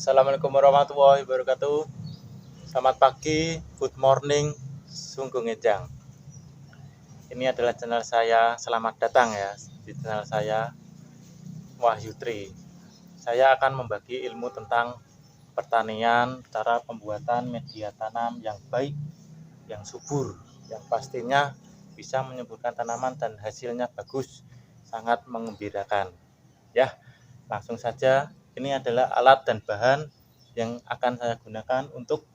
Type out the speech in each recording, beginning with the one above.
Assalamualaikum warahmatullahi wabarakatuh. Selamat pagi, good morning, sungguh ngejang. Ini adalah channel saya, selamat datang ya di channel saya, Wahyu Tri. Saya akan membagi ilmu tentang pertanian, cara pembuatan media tanam yang baik, yang subur, yang pastinya bisa menyuburkan tanaman dan hasilnya bagus, sangat mengembirakan. Ya, langsung saja. Ini adalah alat dan bahan yang akan saya gunakan untuk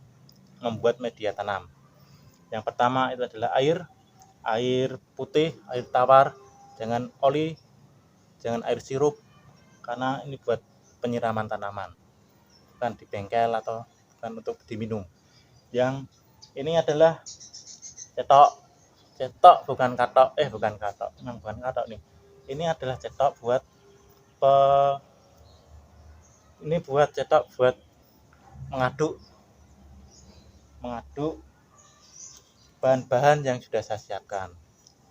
membuat media tanam. Yang pertama itu adalah air putih, air tawar, jangan oli, jangan air sirup, karena ini buat penyiraman tanaman, bukan di bengkel atau bukan untuk diminum. Yang ini adalah cetok bukan katok, memang bukan katok nih. Ini adalah cetok buat cetok buat mengaduk bahan-bahan yang sudah saya siapkan.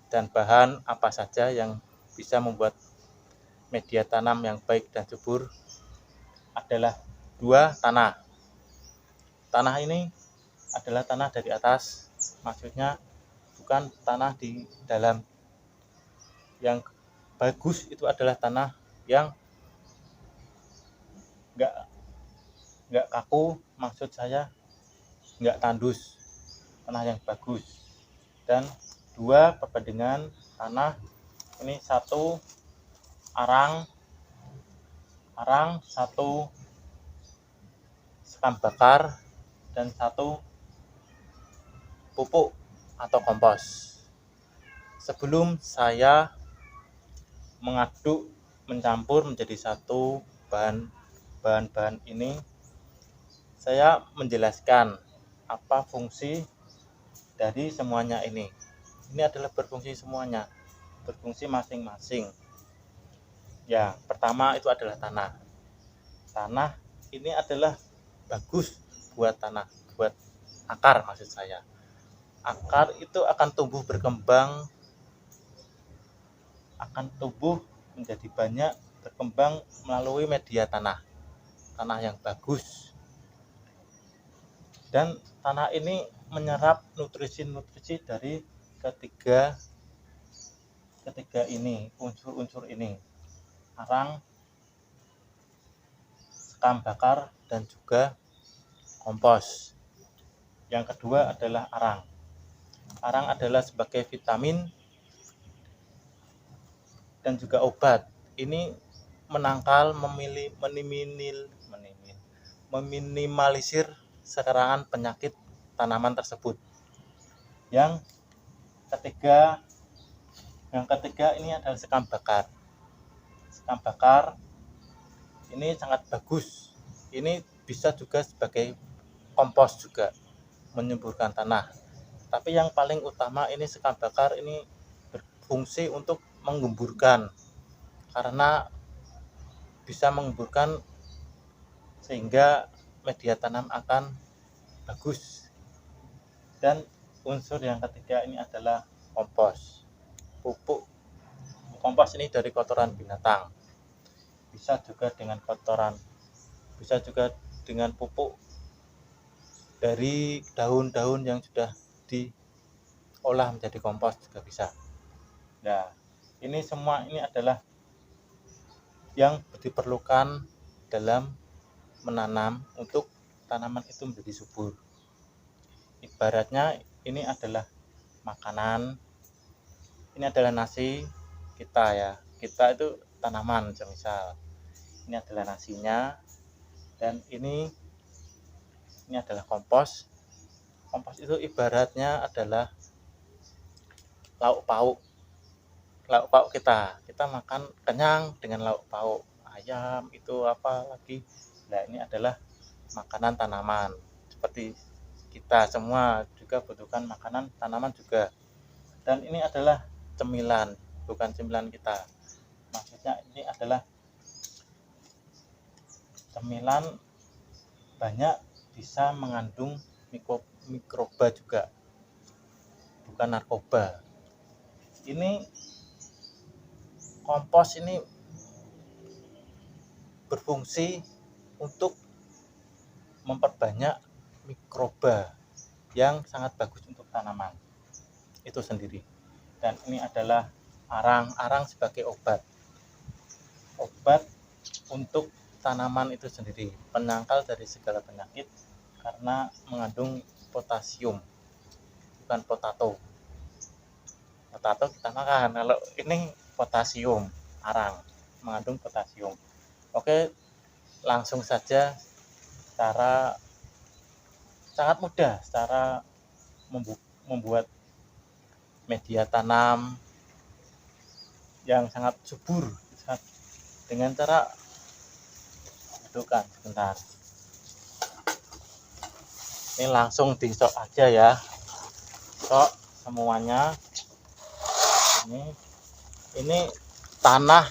Dan bahan apa saja yang bisa membuat media tanam yang baik dan subur adalah 2 tanah. Tanah ini adalah tanah dari atas, maksudnya bukan tanah di dalam. Yang bagus itu adalah tanah yang enggak kaku, maksud saya enggak tandus, tanah yang bagus. Dan 2 perbandingan tanah, ini 1 arang, 1 sekam bakar, dan 1 pupuk atau kompos. Sebelum saya mengaduk, mencampur menjadi satu bahan-bahan ini, saya menjelaskan apa fungsi dari semuanya ini. Ini adalah berfungsi semuanya, berfungsi masing-masing. Ya, pertama itu adalah tanah. Tanah ini adalah bagus buat tanah, buat akar maksud saya. Akar itu akan tumbuh berkembang, akan tumbuh menjadi banyak, berkembang melalui media tanah yang bagus. Dan tanah ini menyerap nutrisi dari ketiga ini, unsur-unsur ini, arang, sekam bakar, dan juga kompos. Yang kedua adalah arang. Arang adalah sebagai vitamin dan juga obat. Ini menangkal, meminimalisir serangan penyakit tanaman tersebut. Yang ketiga ini adalah sekam bakar. Sekam bakar ini sangat bagus. Ini bisa juga sebagai kompos juga, menyuburkan tanah. Tapi yang paling utama ini sekam bakar ini berfungsi untuk menggemburkan, karena bisa menggemburkan sehingga media tanam akan bagus. Dan unsur yang ketiga ini adalah kompos. Pupuk kompos ini dari kotoran binatang, bisa juga dengan pupuk dari daun-daun yang sudah diolah menjadi kompos juga bisa. Nah, ini semua ini adalah yang diperlukan dalam menanam untuk tanaman itu menjadi subur. Ibaratnya ini adalah makanan, ini adalah nasi kita ya. Kita itu tanaman, misal. Ini adalah nasinya, dan ini adalah kompos. Kompos itu ibaratnya adalah lauk pauk kita makan kenyang dengan lauk pauk ayam itu apa lagi. Nah, ini adalah makanan tanaman, seperti kita semua juga butuhkan makanan tanaman juga. Dan ini adalah cemilan, bukan cemilan kita, maksudnya ini adalah cemilan banyak, bisa mengandung mikroba juga, bukan narkoba. Ini kompos ini berfungsi untuk memperbanyak mikroba yang sangat bagus untuk tanaman itu sendiri. Dan ini adalah arang sebagai obat untuk tanaman itu sendiri, penangkal dari segala penyakit karena mengandung potasium, bukan potato kita makan. Kalau ini potasium, arang mengandung potasium. Oke, langsung saja cara sangat mudah cara membuat media tanam yang sangat subur dengan cara sebentar. Ini langsung disok aja ya, sok semuanya. Ini tanah,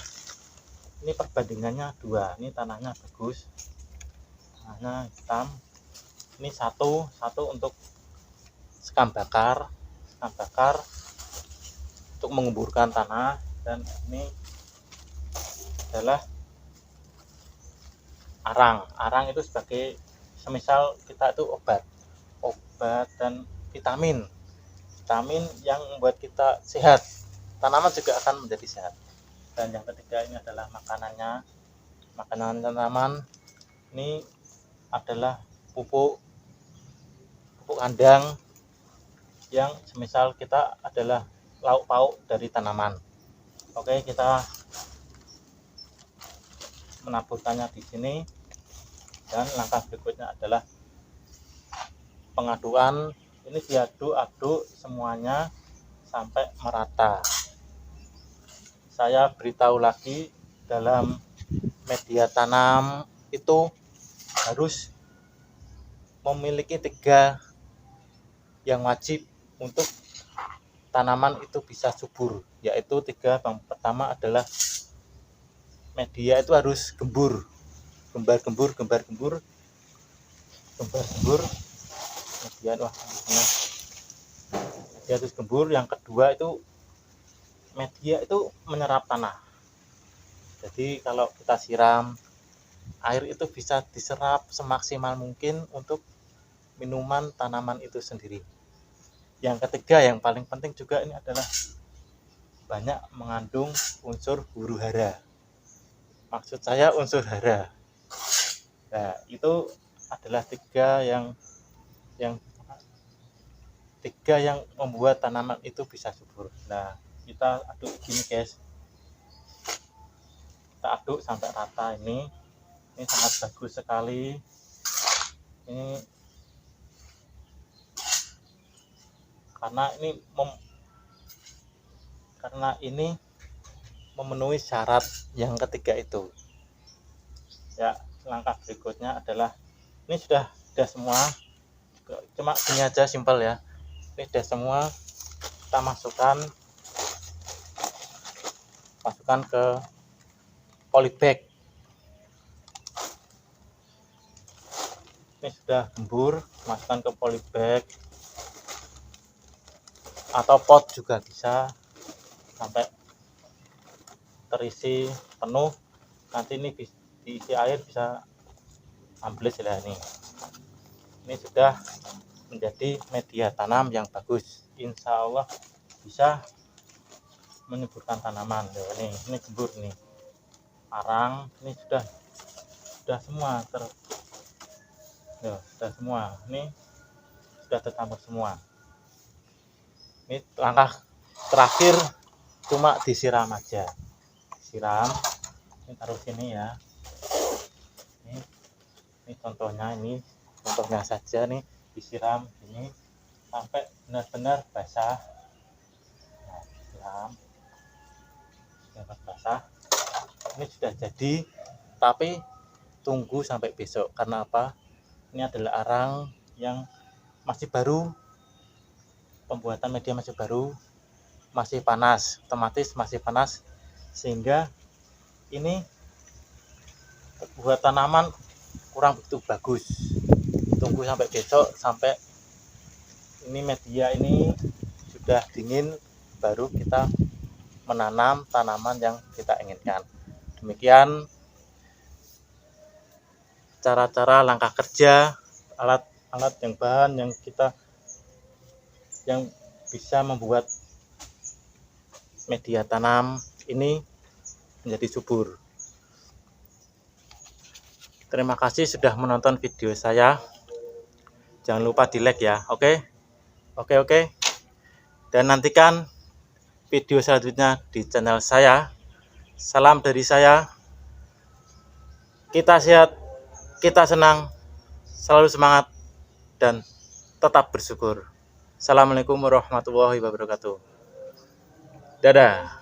ini perbandingannya 2. Ini tanahnya bagus, tanahnya hitam. Ini satu untuk sekam bakar untuk mengemburkan tanah. Dan ini adalah arang itu sebagai semisal kita itu obat dan vitamin yang membuat kita sehat, tanaman juga akan menjadi sehat. Dan yang ketiga ini adalah makanan tanaman. Ini adalah pupuk kandang yang semisal kita adalah lauk pauk dari tanaman. Oke, kita menaburkannya di sini. Dan langkah berikutnya adalah pengadukan. Ini diaduk semuanya sampai merata. Saya beritahu lagi, dalam media tanam itu harus memiliki 3 yang wajib untuk tanaman itu bisa subur, yaitu 3. Yang pertama adalah media itu harus gembur, media harus gembur. Yang kedua itu media itu menyerap tanah. Jadi kalau kita siram, air itu bisa diserap semaksimal mungkin untuk minuman tanaman itu sendiri. Yang ketiga yang paling penting juga ini adalah banyak mengandung unsur huru hara. Maksud saya unsur hara. Nah, itu adalah 3 yang membuat tanaman itu bisa subur. Nah, kita aduk gini guys, kita aduk sampai rata. Ini sangat bagus sekali. Karena ini memenuhi syarat yang ketiga itu ya. Langkah berikutnya adalah ini sudah semua, cuma gini aja, simpel ya. Ini sudah semua, kita masukkan ke polybag. Ini sudah gembur, masukkan ke polybag atau pot juga bisa sampai terisi penuh. Nanti ini diisi air bisa ambles lah. Ini sudah menjadi media tanam yang bagus. Insya Allah bisa menyuburkan tanaman. Ini gembur nih, arang ini sudah semua sudah semua. Ini sudah tercampur semua. Ini langkah terakhir cuma disiram aja. Ini taruh sini ya. Ini contohnya saja nih, disiram ini sampai benar-benar basah. Nah, disiram sampai basah. Ini sudah jadi, tapi tunggu sampai besok. Karena apa? Ini adalah arang yang masih baru, pembuatan media masih baru, masih panas, otomatis masih panas, sehingga ini buat tanaman kurang begitu bagus. Tunggu sampai besok, sampai ini media ini sudah dingin, baru kita menanam tanaman yang kita inginkan. Demikian cara-cara langkah kerja alat yang bahan yang bisa membuat media tanam ini menjadi subur. Terima kasih sudah menonton video saya. Jangan lupa di like ya. Oke. Dan nantikan video selanjutnya di channel saya. Salam dari saya. Kita sehat, kita senang, selalu semangat, dan tetap bersyukur. Assalamualaikum warahmatullahi wabarakatuh. Dadah.